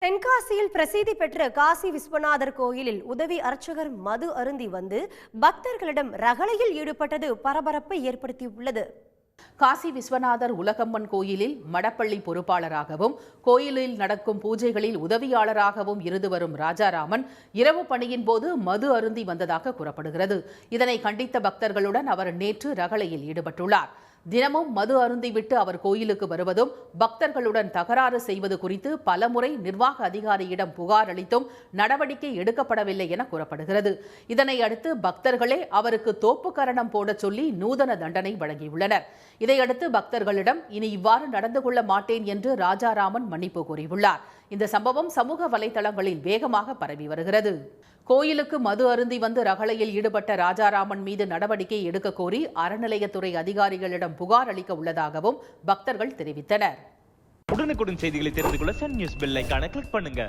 தென்காசியில் பிரசித்தி பெற்ற காசி விஸ்வநாதர் கோயிலில் உதவி அர்ச்சகர் மது அருந்தி வந்து பக்தர்களிடம் ரகளையில் ஈடுபட்டது பரபரப்பை ஏற்படுத்தியுள்ளது. காசி விஸ்வநாதர் உலகம்மன் கோயிலில் மடப்பள்ளி பொறுப்பாளராகவும் கோயிலில் நடக்கும் பூஜைகளில் உதவியாளராகவும் இருந்து வரும் ராஜாராமன் இரவு பணியின் போது மது அருந்தி வந்ததாக கூறப்படுகிறது. இதனை கண்டித்த பக்தர்களுடன் அவர் நேற்று ரகளையில் ஈடுபட்டுள்ளார். தினமும் மது அருந்திவிட்டு அவர் கோயிலுக்கு வருவதும் பக்தர்களுடன் தகராறு செய்வது குறித்து பலமுறை நிர்வாக அதிகாரியிடம் புகார் அளித்தும் நடவடிக்கை எடுக்கப்படவில்லை என கூறப்படுகிறது. இதனை அடுத்து பக்தர்களே அவருக்கு தோப்பு கரணம் போட சொல்லி நூதன தண்டனை வழங்கியுள்ளனர். இதையடுத்து பக்தர்களிடம் இனி இவ்வாறு நடந்து கொள்ள மாட்டேன் என்று ராஜாராமன் மன்னிப்பு கூறியுள்ளார். இந்த சம்பவம் சமூக வலைதளங்களில் வேகமாக பரவி வருகிறது. கோயிலுக்கு மது அருந்தி வந்து ரகளையில் ஈடுபட்ட ராஜாராமன் மீது நடவடிக்கை எடுக்க கோரி அறநிலையத்துறை அதிகாரிகளிடம் புகார் அளிக்க உள்ளதாகவும் பக்தர்கள் தெரிவித்தனர். உடனுக்குடன் செய்திகளை தெரிந்து கொள்ள சன் நியூஸ் பெல் ஐகானை கிளிக் பண்ணுங்க.